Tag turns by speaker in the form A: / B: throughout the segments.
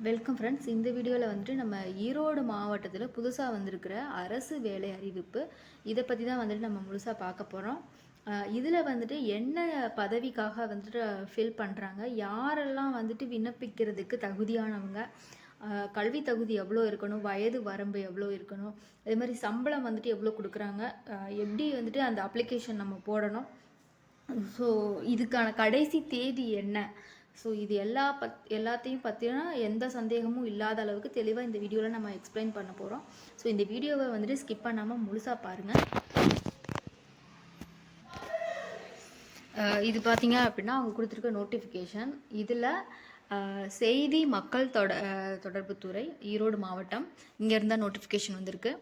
A: Welcome friends. இந்த வீடியோவில் வந்துட்டு நம்ம ஈரோடு மாவட்டத்தில் புதுசாக வந்திருக்கிற அரசு வேலை அறிவிப்பு இதை பற்றி தான் வந்துட்டு நம்ம முழுசாக பார்க்க போகிறோம். இதில் வந்துட்டு என்ன பதவிக்காக வந்துட்டு ஃபில் பண்ணுறாங்க, யாரெல்லாம் வந்துட்டு விண்ணப்பிக்கிறதுக்கு தகுதியானவங்க, கல்வி தகுதி எவ்வளோ இருக்கணும், வயது வரம்பு எவ்வளோ இருக்கணும், அதே மாதிரி சம்பளம் வந்துட்டு எவ்வளோ கொடுக்குறாங்க, எப்படி வந்துட்டு அந்த அப்ளிகேஷன் நம்ம போடணும், ஸோ இதுக்கான கடைசி தேதி என்ன, ஸோ இது எல்லாத்தையும் பற்றினா எந்த சந்தேகமும் இல்லாத அளவுக்கு தெளிவாக இந்த வீடியோவில் நம்ம எக்ஸ்பிளைன் பண்ண போகிறோம். ஸோ இந்த வீடியோவை வந்துட்டு ஸ்கிப் பண்ணாமல் முழுசாக பாருங்கள். இது பார்த்தீங்க அப்படின்னா அவங்க கொடுத்துருக்க நோட்டிஃபிகேஷன். இதில் செய்தி மக்கள் தொடர்புத்துறை ஈரோடு மாவட்டம் இங்கேருந்தா நோட்டிஃபிகேஷன் வந்திருக்கு.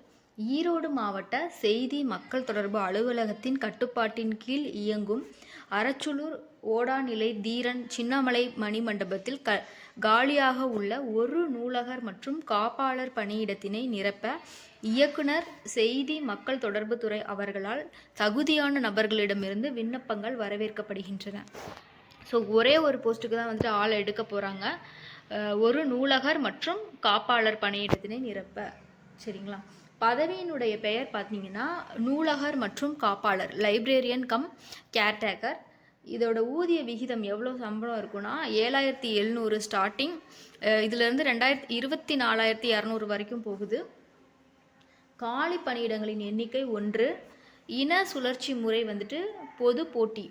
A: ஈரோடு மாவட்ட செய்தி மக்கள் தொடர்பு அலுவலகத்தின் கட்டுப்பாட்டின் கீழ் இயங்கும் அரச்சலூர் ஓடாநிலை தீரன் சின்னமலை மணிமண்டபத்தில் காலியாக உள்ள ஒரு நூலகர் மற்றும் காப்பாளர் பணியிடத்தினை நிரப்ப இயக்குனர் செய்தி மக்கள் தொடர்புத்துறை அவர்களால் தகுதியான நபர்களிடமிருந்து விண்ணப்பங்கள் வரவேற்கப்படுகின்றன. ஸோ ஒரே ஒரு போஸ்ட்டுக்கு தான் வந்துட்டு ஆள் எடுக்க போகிறாங்க. ஒரு நூலகர் மற்றும் காப்பாளர் பணியிடத்தினை நிரப்ப. சரிங்களா? பதவியினுடைய பெயர் பார்த்தீங்கன்னா நூலகர் மற்றும் காப்பாளர், லைப்ரேரியன் கம் கேர்டேக்கர். இதோட ஊதிய விகிதம் எவ்வளோ சம்பளம் இருக்குன்னா 7700 ஸ்டார்டிங், இதிலேருந்து 24,200 வரைக்கும் போகுது. காலி பணியிடங்களின் எண்ணிக்கை 1. இன சுழற்சி முறை வந்துட்டு பொது போட்டி,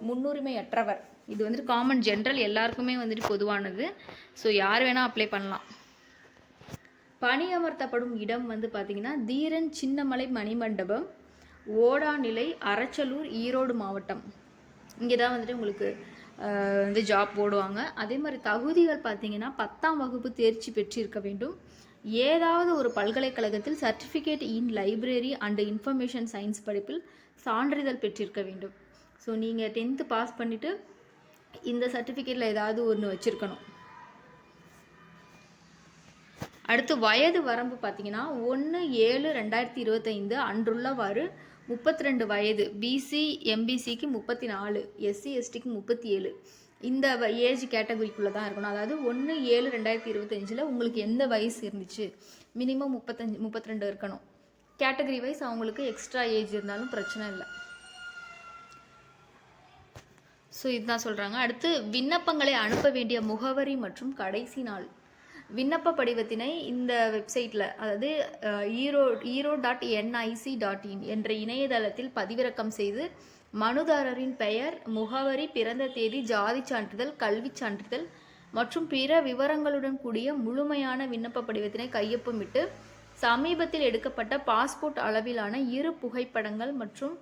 A: முன்னுரிமையற்றவர். இது வந்துட்டு காமன் ஜென்ரல், எல்லாருக்குமே வந்துட்டு பொதுவானது. ஸோ யார் வேணால் அப்ளை பண்ணலாம். பணியமர்த்தப்படும் இடம் வந்து பார்த்திங்கன்னா தீரன் சின்னமலை மணிமண்டபம், ஓடாநிலை, அரச்சலூர், ஈரோடு மாவட்டம். இங்கே தான் வந்துட்டு உங்களுக்கு வந்து ஜாப் போடுவாங்க. அதே மாதிரி தகுதிகள் பார்த்திங்கன்னா 10ஆம் வகுப்பு தேர்ச்சி பெற்றிருக்க வேண்டும். ஏதாவது ஒரு பல்கலைக்கழகத்தில் certificate in library and information science படிப்பில் சான்றிதழ் பெற்றிருக்க வேண்டும். ஸோ நீங்கள் 10th பாஸ் பண்ணிவிட்டு இந்த சர்டிஃபிகேட்டில் ஏதாவது ஒன்று வச்சுருக்கணும். அடுத்து வயது வரம்பு பார்த்தீங்கன்னா 1/7/2025 அன்றுள்ளவாறு 32 வயது, பிசி எம்பிசிக்கு 34, எஸ்சி எஸ்டிக்கு 37, இந்த ஏஜ் கேட்டகரிக்குள்ளே தான் இருக்கணும். அதாவது 1/7/2025 உங்களுக்கு எந்த வயசு இருந்துச்சு, மினிமம் 32 இருக்கணும். கேட்டகரி வைஸ் அவங்களுக்கு எக்ஸ்ட்ரா ஏஜ் இருந்தாலும் பிரச்சனை இல்லை. ஸோ இதுதான் சொல்கிறாங்க. அடுத்து விண்ணப்பங்களை அனுப்ப வேண்டிய முகவரி மற்றும் கடைசி நாள். விண்ணப்ப படிவத்தினை இந்த வெப்சைட்டில், அதாவது iro.nic.in என்ற இணையதளத்தில் பதிவிறக்கம் செய்து மனுதாரரின் பெயர், முகவரி, பிறந்த தேதி, ஜாதி சான்றிதழ், கல்வி சான்றிதழ் மற்றும் பிற விவரங்களுடன் கூடிய முழுமையான விண்ணப்ப படிவத்தினை கையொப்பமிட்டு சமீபத்தில் எடுக்கப்பட்ட பாஸ்போர்ட் அளவிலான 2 புகைப்படங்கள் மற்றும்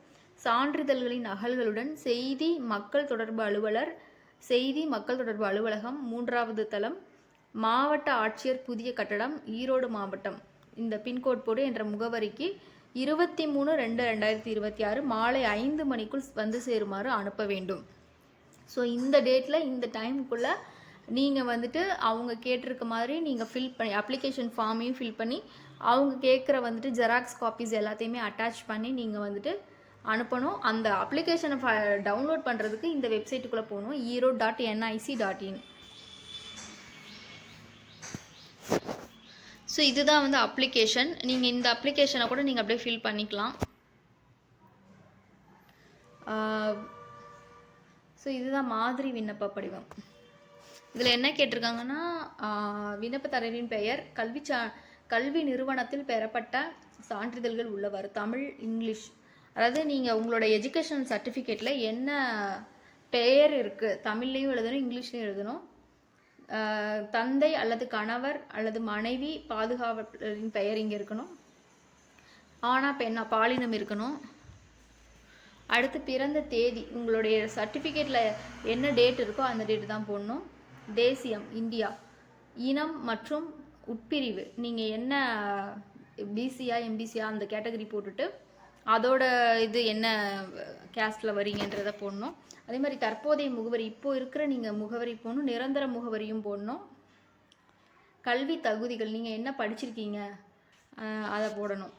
A: சான்றிதழ்களின் நகல்களுடன் செய்தி மக்கள் தொடர்பு அலுவலர், செய்தி மக்கள் தொடர்பு அலுவலகம், 3வது தளம், மாவட்ட ஆட்சியர், புதிய கட்டடம், ஈரோடு மாவட்டம், இந்த பின்கோட் போடு என்ற முகவரிக்கு 23/2/2026 மாலை 5 மணிக்குள் வந்து சேருமாறு அனுப்ப வேண்டும். ஸோ இந்த டேட்டில் இந்த டைமுக்குள்ளே நீங்கள் வந்துட்டு அவங்க கேட்டிருக்க மாதிரி நீங்கள் ஃபில் பண்ணி அப்ளிகேஷன் ஃபார்மையும் ஃபில் பண்ணி அவங்க கேட்குற வந்துட்டு ஜெராக்ஸ் காப்பீஸ் எல்லாத்தையுமே அட்டாச் பண்ணி நீங்கள் வந்துட்டு அனுப்பணும். அந்த அப்ளிகேஷனை டவுன்லோட் பண்ணுறதுக்கு இந்த வெப்சைட்டுக்குள்ளே போகணும், iro.nic.in. ஸோ இதுதான் வந்து அப்ளிகேஷன். நீங்கள் இந்த அப்ளிகேஷனை கூட நீங்கள் அப்படியே ஃபில் பண்ணிக்கலாம். ஸோ இதுதான் மாதிரி விண்ணப்ப படிவம். இதில் என்ன கேட்டிருக்காங்கன்னா விண்ணப்பதாரரின் பெயர், கல்வி நிறுவனத்தில் பெறப்பட்ட சான்றிதழ்கள் உள்ளவாறு, தமிழ், இங்கிலீஷ். அதாவது நீங்கள் உங்களோட எஜுகேஷன் சர்டிஃபிகேட்டில் என்ன பெயர் இருக்குது, தமிழ்லேயும் எழுதணும், இங்கிலீஷ்லேயும் எழுதணும். தந்தை அல்லது கணவர் அல்லது மனைவி பாதுகாவலரின் பெயர் இங்கே இருக்கணும். ஆனா பெண்ணா பாலினம் இருக்கணும். அடுத்து பிறந்த தேதி, உங்களுடைய சர்டிஃபிகேட்டில் என்ன டேட் இருக்கோ அந்த டேட்டு தான் போடணும். தேசியம் இந்தியா. இனம் மற்றும் உட்பிரிவு, நீங்கள் என்ன பிசியா எம்பிசியா அந்த கேட்டகரி போட்டுட்டு அதோட இது என்ன கேஸ்டில் வரீங்கன்றதை போடணும். அதே மாதிரி தற்போதைய முகவரி, இப்போது இருக்கிற நீங்கள் முகவரி போடணும், நிரந்தர முகவரியும் போடணும். கல்வி தகுதிகள், நீங்கள் என்ன படிச்சிருக்கீங்க அதை போடணும்.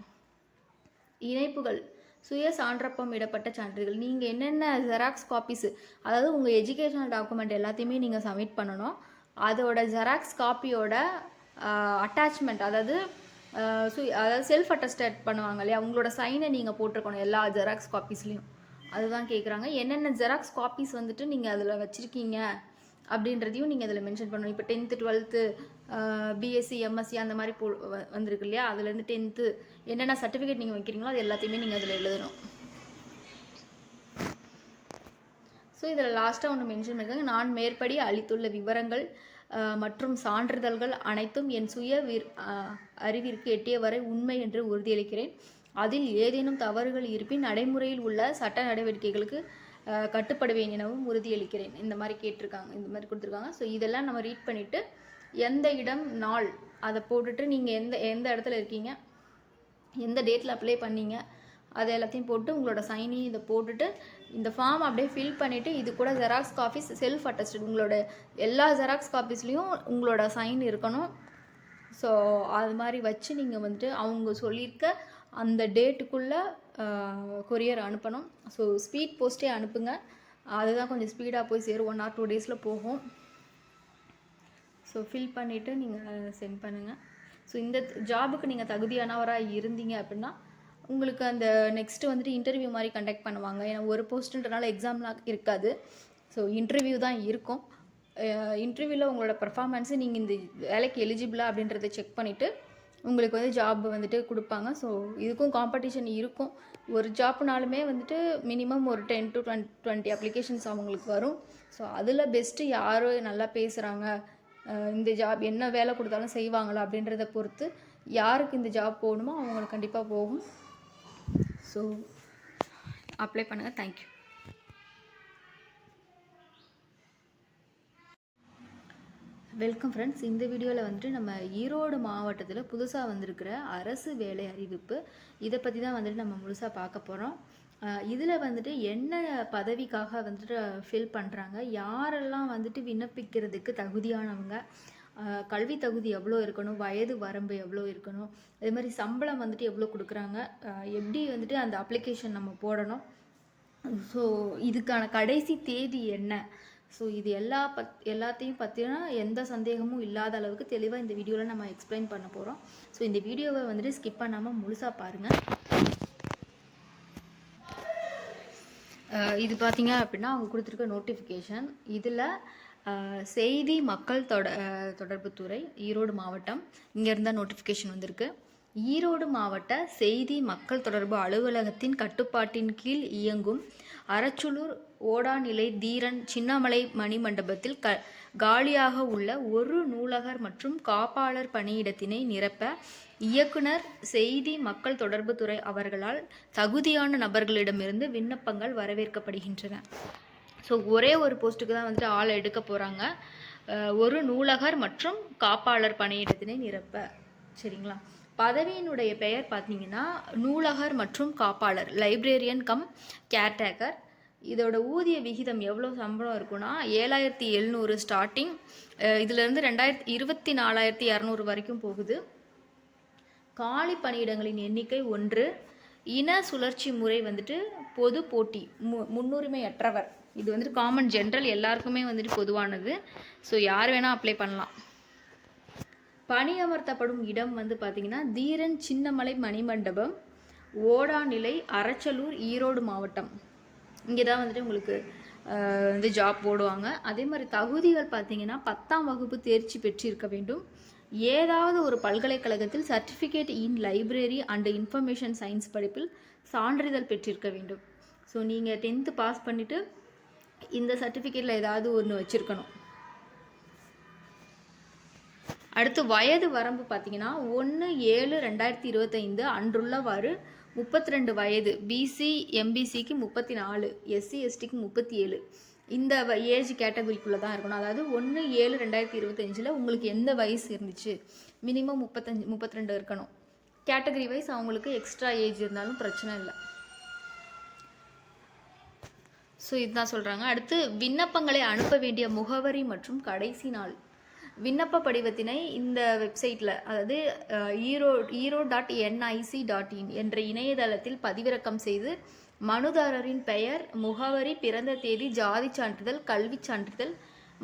A: இணைப்புகள், சுய சான்றப்பம் இடப்பட்ட சான்றிதழ், நீங்கள் என்னென்ன ஜெராக்ஸ் காப்பீஸு, அதாவது உங்கள் எஜுகேஷனல் டாக்குமெண்ட் எல்லாத்தையுமே நீங்கள் சப்மிட் பண்ணணும். அதோட ஜெராக்ஸ் காப்பியோட அட்டாச்மெண்ட், அதாவது செல்ஃப் அட்டஸ்டட் பண்ணுவாங்க இல்லையா, உங்களோட சைனை நீங்கள் போட்டிருக்கணும் எல்லா ஜெராக்ஸ் காப்பீஸ்லேயும். அதுதான் கேட்குறாங்க. என்னென்ன ஜெராக்ஸ் காப்பீஸ் வந்துட்டு நீங்கள் அதில் வச்சுருக்கீங்க அப்படின்றதையும் நீங்கள் அதில் மென்ஷன் பண்ணணும். இப்போ 10th 12th பிஎஸ்சி எம்எஸ்சி அந்த மாதிரி வந்திருக்கு இல்லையா, அதுலேருந்து 10th என்னென்ன சர்டிஃபிகேட் நீங்கள் வைக்கிறீங்களோ அது எல்லாத்தையுமே நீங்கள் அதில் எழுதணும். ஸோ இதில் லாஸ்ட்டாக ஒன்று மென்ஷன் பண்ணியிருக்காங்க, நான் மேற்படி அளித்துள்ள விவரங்கள் மற்றும் சான்றிதழ்கள் அனைத்தும் என் சுய அறிவிற்கு எட்டிய வரை உண்மை என்று உறுதியளிக்கிறேன். அதில் ஏதேனும் தவறுகள் இருப்பின் நடைமுறையில் உள்ள சட்ட நடவடிக்கைகளுக்கு கட்டுப்படுவேன் எனவும் உறுதியளிக்கிறேன். இந்த மாதிரி கேட்டிருக்காங்க, இந்த மாதிரி கொடுத்துருக்காங்க. ஸோ இதெல்லாம் நம்ம ரீட் பண்ணிவிட்டு எந்த இடம் நாள் அதை போட்டுட்டு நீங்கள் எந்த இடத்துல இருக்கீங்க, எந்த டேட்டில் அப்ளை பண்ணீங்க, அது எல்லாத்தையும் போட்டு உங்களோட சைனையும் இதை போட்டுட்டு இந்த ஃபார்ம் அப்படியே ஃபில் பண்ணிவிட்டு இது கூட ஜெராக்ஸ் காப்பீஸ் செல்ஃப் அட்டஸ்டட் உங்களோட எல்லா ஜெராக்ஸ் காப்பீஸ்லேயும் உங்களோட சைன் இருக்கணும். ஸோ அது மாதிரி வச்சு நீங்கள் வந்துட்டு அவங்க சொல்லியிருக்க அந்த டேட்டுக்குள்ளே கொரியர் அனுப்பணும். ஸோ ஸ்பீட் போஸ்ட்டே அனுப்புங்க, அதுதான் கொஞ்சம் ஸ்பீடாக போய் சேரும். 1 or 2 days போகும். ஸோ ஃபில் பண்ணிவிட்டு நீங்கள் சென்ட் பண்ணுங்கள். ஸோ இந்த ஜாபுக்கு நீங்கள் தகுதியானவராக இருந்தீங்க அப்படின்னா உங்களுக்கு அந்த நெக்ஸ்ட்டு வந்துட்டு இன்டர்வியூ மாதிரி கண்டக்ட் பண்ணுவாங்க. ஏன்னா ஒரு போஸ்ட்டுன்றனால எக்ஸாம்லாம் இருக்காது. ஸோ இன்டர்வியூ தான் இருக்கும். இன்டர்வியூவில் உங்களோட பர்ஃபார்மன்ஸு நீங்கள் இந்த வேலைக்கு எலிஜிபிளா அப்படின்றத செக் பண்ணிவிட்டு உங்களுக்கு வந்து ஜாப் வந்துட்டு கொடுப்பாங்க. ஸோ இதுக்கும் காம்படிஷன் இருக்கும். ஒரு ஜாப்னாலுமே வந்துட்டு மினிமம் ஒரு 10 to 20 அப்ளிகேஷன்ஸ் அவங்களுக்கு வரும். ஸோ அதில் பெஸ்ட்டு யார் நல்லா பேசுகிறாங்க, இந்த ஜாப் என்ன வேலை கொடுத்தாலும் செய்வாங்களா அப்படின்றத பொறுத்து யாருக்கு இந்த ஜாப் போகணுமோ அவங்களுக்கு கண்டிப்பாக போகும். ஸோ அப்ளை பண்ணுங்கள். தேங்க்யூ. Welcome friends. இந்த வீடியோவில் வந்துட்டு நம்ம ஈரோடு மாவட்டத்தில் புதுசாக வந்திருக்கிற அரசு வேலை அறிவிப்பு இதை பற்றி தான் வந்துட்டு நம்ம முழுசாக பார்க்க போகிறோம். இதில் வந்துட்டு என்ன பதவிக்காக வந்துட்டு ஃபில் பண்ணுறாங்க, யாரெல்லாம் வந்துட்டு விண்ணப்பிக்கிறதுக்கு தகுதியானவங்க, கல்வி தகுதி எவ்வளோ இருக்கணும், வயது வரம்பு எவ்வளோ இருக்கணும், அதே மாதிரி சம்பளம் வந்துட்டு எவ்வளோ கொடுக்குறாங்க, எப்படி வந்துட்டு அந்த அப்ளிகேஷன் நம்ம போடணும், ஸோ இதுக்கான கடைசி தேதி என்ன, ஸோ இது எல்லாத்தையும் பற்றினா எந்த சந்தேகமும் இல்லாத அளவுக்கு தெளிவாக இந்த வீடியோவில் நம்ம எக்ஸ்பிளைன் பண்ண போகிறோம். ஸோ இந்த வீடியோவை வந்துட்டு ஸ்கிப் பண்ணாமல் முழுசாக பாருங்கள். இது பார்த்தீங்க அப்படின்னா அவங்க கொடுத்துருக்க நோட்டிஃபிகேஷன். இதில் செய்தி மக்கள் தொடர்புத்துறை ஈரோடு மாவட்டம் இங்கேருந்தா நோட்டிஃபிகேஷன் வந்திருக்கு. ஈரோடு மாவட்ட செய்தி மக்கள் தொடர்பு அலுவலகத்தின் கட்டுப்பாட்டின் கீழ் இயங்கும் அரச்சலூர் ஓடாநிலை தீரன் சின்னமலை மணிமண்டபத்தில் காலியாக உள்ள ஒரு நூலகர் மற்றும் காப்பாளர் பணியிடத்தினை நிரப்ப இயக்குனர் செய்தி மக்கள் தொடர்புத்துறை அவர்களால் தகுதியான நபர்களிடமிருந்து விண்ணப்பங்கள் வரவேற்கப்படுகின்றன. ஸோ ஒரே ஒரு போஸ்ட்டுக்கு தான் வந்துட்டு ஆள் எடுக்க போகிறாங்க. ஒரு நூலகர் மற்றும் காப்பாளர் பணியிடத்தினை நிரப்ப. சரிங்களா? பதவியினுடைய பெயர் பார்த்தீங்கன்னா நூலகர் மற்றும் காப்பாளர், லைப்ரேரியன் கம் கேர்டேக்கர். இதோட ஊதிய விகிதம் எவ்வளோ சம்பளம் இருக்குன்னா 7700 ஸ்டார்டிங், இதிலேருந்து 24,200 வரைக்கும் போகுது. காலி பணியிடங்களின் எண்ணிக்கை 1. இன சுழற்சி முறை வந்துட்டு பொது போட்டி, முன்னுரிமையற்றவர். இது வந்துட்டு காமன் ஜென்ரல், எல்லாருக்குமே வந்துட்டு பொதுவானது. ஸோ யார் வேணால் அப்ளை பண்ணலாம். பணியமர்த்தப்படும் இடம் வந்து பார்த்திங்கன்னா தீரன் சின்னமலை மணிமண்டபம், ஓடாநிலை, அரச்சலூர், ஈரோடு மாவட்டம். இங்கே தான் வந்துட்டு உங்களுக்கு வந்து ஜாப் போடுவாங்க. அதே மாதிரி தகுதிகள் பார்த்திங்கன்னா 10ஆம் வகுப்பு தேர்ச்சி பெற்றிருக்க வேண்டும். ஏதாவது ஒரு பல்கலைக்கழகத்தில் certificate in library and information science படிப்பில் சான்றிதழ் பெற்றிருக்க வேண்டும். ஸோ நீங்கள் 10th பாஸ் பண்ணிவிட்டு இந்த சர்டிஃபிகேட்டில் ஏதாவது ஒன்று வச்சுருக்கணும். அடுத்து வயது வரம்பு பார்த்தீங்கன்னா 1/7/2025 அன்றுள்ளவாறு 32 வயது, பிசி எம்பிசிக்கு 34, எஸ்சி எஸ்டிக்கு 37, இந்த ஏஜ் கேட்டகரிக்குள்ளே தான் இருக்கணும். அதாவது 1/7/2025 உங்களுக்கு எந்த வயசு இருந்துச்சு, மினிமம் 32 இருக்கணும். கேட்டகரி வைஸ் அவங்களுக்கு எக்ஸ்ட்ரா ஏஜ் இருந்தாலும் பிரச்சனை இல்லை. ஸோ இதுதான் சொல்கிறாங்க. அடுத்து விண்ணப்பங்களை அனுப்ப வேண்டிய முகவரி மற்றும் கடைசி நாள். விண்ணப்ப படிவத்தினை இந்த வெப்சைட்டில், அதாவது iro.nic.in என்ற இணையதளத்தில் பதிவிறக்கம் செய்து மனுதாரரின் பெயர், முகவரி, பிறந்த தேதி, ஜாதி சான்றிதழ், கல்வி சான்றிதழ்,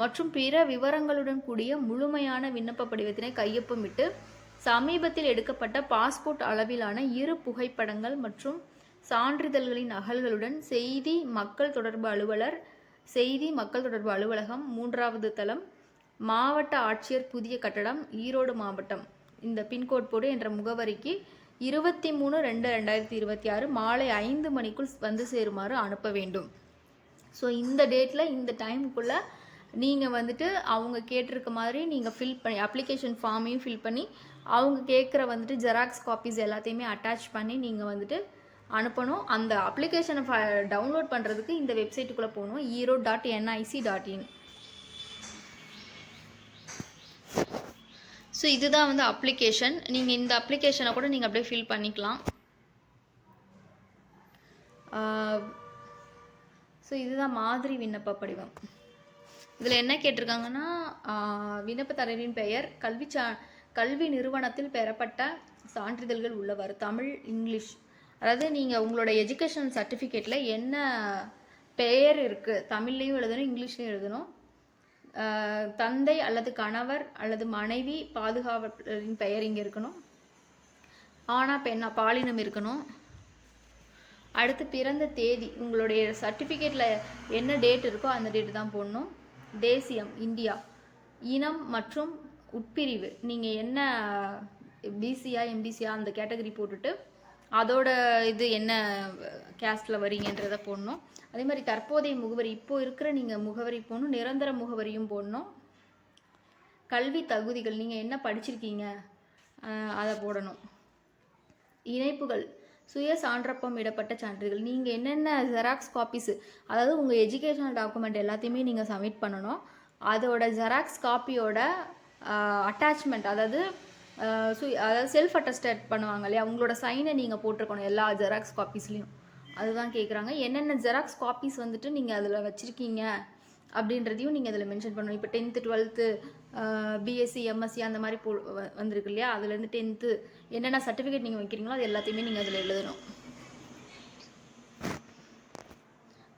A: மற்றும் பிற விவரங்களுடன் கூடிய முழுமையான விண்ணப்ப படிவத்தினை கையொப்பமிட்டு சமீபத்தில் எடுக்கப்பட்ட பாஸ்போர்ட் அளவிலான 2 புகைப்படங்கள் மற்றும் சான்றிதழ்களின் நகல்களுடன் செய்தி மக்கள் தொடர்பு அலுவலர், செய்தி மக்கள் தொடர்பு அலுவலகம், 3வது தளம், மாவட்ட ஆட்சியர், புதிய கட்டடம், ஈரோடு மாவட்டம், இந்த பின்கோட் போடு என்ற முகவரிக்கு 23/2/2026 மாலை 5 மணிக்குள் வந்து சேருமாறு அனுப்ப வேண்டும். ஸோ இந்த டேட்டில் இந்த டைமுக்குள்ளே நீங்கள் வந்துட்டு அவங்க கேட்டிருக்க மாதிரி நீங்கள் ஃபில் பண்ணி அப்ளிகேஷன் ஃபார்மையும் ஃபில் பண்ணி அவங்க கேட்குற வந்துட்டு ஜெராக்ஸ் காப்பீஸ் எல்லாத்தையுமே அட்டாச் பண்ணி நீங்கள் வந்துட்டு அனுப்பணும். அந்த அப்ளிகேஷனை டவுன்லோட் பண்ணுறதுக்கு இந்த வெப்சைட்டுக்குள்ளே போகணும், erode.nic.in. ஸோ இதுதான் வந்து அப்ளிகேஷன். நீங்கள் இந்த அப்ளிகேஷனை கூட நீங்கள் அப்படியே ஃபில் பண்ணிக்கலாம். ஸோ இதுதான் மாதிரி விண்ணப்ப படிவம். இதில் என்ன கேட்டிருக்காங்கன்னா, விண்ணப்பதாரரின் பெயர், கல்வி நிறுவனத்தில் பெறப்பட்ட சான்றிதழ்கள் உள்ளவர், தமிழ், இங்கிலீஷ். அதாவது நீங்கள் உங்களோட எஜுகேஷன் சர்டிஃபிகேட்டில் என்ன பெயர் இருக்குது, தமிழ்லேயும் எழுதணும், இங்கிலீஷ்லேயும் எழுதணும். தந்தை அல்லது கணவர் அல்லது மனைவி பாதுகாவலரின் பெயர் இங்கே இருக்கணும். ஆனா பெண்ணா பாலினம் இருக்கணும். அடுத்து பிறந்த தேதி, உங்களுடைய சர்டிஃபிகேட்டில் என்ன டேட் இருக்கோ அந்த டேட்டு தான் போடணும். தேசியம் இந்தியா. இனம் மற்றும் உட்பிரிவு, நீங்கள் என்ன பிசியா எம்பிசியா அந்த கேட்டகரி போட்டுட்டு அதோட இது என்ன கேஸ்டில் வரீங்கன்றதை போடணும். அதே மாதிரி தற்போதைய முகவரி, இப்போ இருக்கிற நீங்கள் முகவரி போடணும், நிரந்தர முகவரியும் போடணும். கல்வி தகுதிகள், நீங்கள் என்ன படிச்சிருக்கீங்க அதை போடணும். இணைப்புகள், சுய சான்றப்பம் இடப்பட்ட சான்றிதழ், நீங்கள் என்னென்ன ஜெராக்ஸ் காப்பீஸு, அதாவது உங்கள் எஜுகேஷனல் டாக்குமெண்ட் எல்லாத்தையுமே நீங்கள் சப்மிட் பண்ணணும். அதோட ஜெராக்ஸ் காப்பியோட அட்டாச்மெண்ட், அதாவது செல்ஃப் அட்டஸ்டட் பண்ணுவாங்க இல்லையா, உங்களோட சைனை நீங்கள் போட்டிருக்கணும் எல்லா ஜெராக்ஸ் காப்பீஸ்லேயும். அதுதான் கேட்குறாங்க. என்னென்ன ஜெராக்ஸ் காப்பீஸ் வந்துட்டு நீங்கள் அதில் வச்சுருக்கீங்க அப்படின்றதையும் நீங்கள் அதில் மென்ஷன் பண்ணணும். இப்போ 10th 12th பிஎஸ்சி எம்எஸ்சி அந்த மாதிரி வந்திருக்கு இல்லையா, அதுலேருந்து 10th என்னென்ன சர்டிஃபிகேட் நீங்கள் வைக்கிறீங்களோ அது எல்லாத்தையுமே நீங்கள் அதில் எழுதணும்.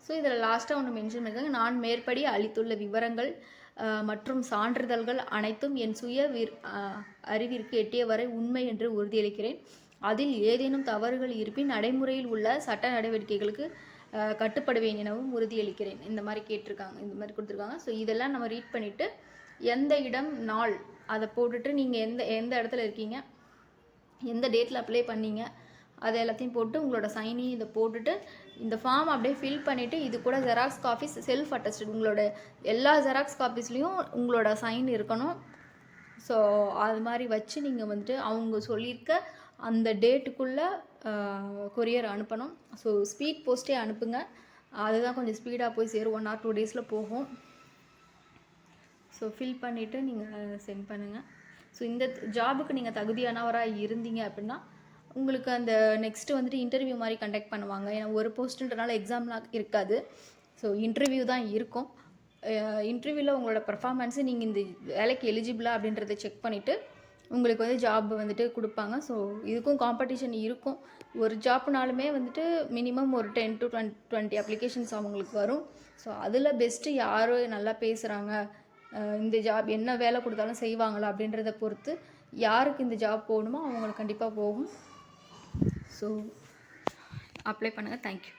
A: ஸோ இதில் லாஸ்ட்டாக ஒன்று மென்ஷன் பண்ணியிருக்காங்க, நான் மேற்படி அளித்துள்ள விவரங்கள் மற்றும் சான்றிதழ்கள் அனைத்தும் என் சுய அறிவிற்கு எட்டிய வரை உண்மை என்று உறுதியளிக்கிறேன். அதில் ஏதேனும் தவறுகள் இருப்பின் நடைமுறையில் உள்ள சட்ட நடவடிக்கைகளுக்கு கட்டுப்படுவேன் எனவும் உறுதியளிக்கிறேன். இந்த மாதிரி கேட்டிருக்காங்க, இந்த மாதிரி கொடுத்துருக்காங்க. ஸோ இதெல்லாம் நம்ம ரீட் பண்ணிவிட்டு எந்த இடம் நாள் அதை போட்டுட்டு நீங்கள் எந்த இடத்துல இருக்கீங்க, எந்த டேட்டில் அப்ளை பண்ணீங்க, அதை எல்லாத்தையும் போட்டு உங்களோட சைனையும் இதை போட்டுட்டு இந்த ஃபார்ம் அப்படியே ஃபில் பண்ணிவிட்டு இது கூட ஜெராக்ஸ் காப்பீஸ் செல்ஃப் அட்டஸ்டட், உங்களோட எல்லா ஜெராக்ஸ் காப்பீஸ்லேயும் உங்களோட சைன் இருக்கணும். ஸோ அது மாதிரி வச்சு நீங்கள் வந்துட்டு அவங்க சொல்லியிருக்க அந்த டேட்டுக்குள்ளே கொரியர் அனுப்பணும். ஸோ ஸ்பீட் போஸ்ட்டே அனுப்புங்க, அதுதான் கொஞ்சம் ஸ்பீடாக போய் சேரும். 1 or 2 days போகும். ஸோ ஃபில் பண்ணிவிட்டு நீங்கள் சென்ட் பண்ணுங்கள். ஸோ இந்த ஜாபுக்கு நீங்கள் தகுதியானவராக இருந்தீங்க அப்படின்னா உங்களுக்கு அந்த நெக்ஸ்ட்டு வந்துட்டு இன்டர்வியூ மாதிரி கண்டக்ட் பண்ணுவாங்க. ஏன்னா ஒரு போஸ்ட்டுன்றனால எக்ஸாம்லாம் இருக்காது. ஸோ இன்டர்வியூ தான் இருக்கும். இன்டர்வியூவில் உங்களோட பர்ஃபார்மன்ஸு நீங்கள் இந்த வேலைக்கு எலிஜிபிளா அப்படின்றத செக் பண்ணிவிட்டு உங்களுக்கு வந்து ஜாப் வந்துட்டு கொடுப்பாங்க. ஸோ இதுக்கும் காம்படிஷன் இருக்கும். ஒரு ஜாப்னாலுமே வந்துட்டு மினிமம் ஒரு 10 to 20 அப்ளிகேஷன்ஸ் அவங்களுக்கு வரும். ஸோ அதில் பெஸ்ட்டு யார் நல்லா பேசுகிறாங்க, இந்த ஜாப் என்ன வேலை கொடுத்தாலும் செய்வாங்களா அப்படின்றத பொறுத்து யாருக்கு இந்த ஜாப் போகணுமோ அவங்களுக்கு கண்டிப்பாக போகும். ஸோ அப்ளை பண்ணுங்கள். தேங்க்யூ.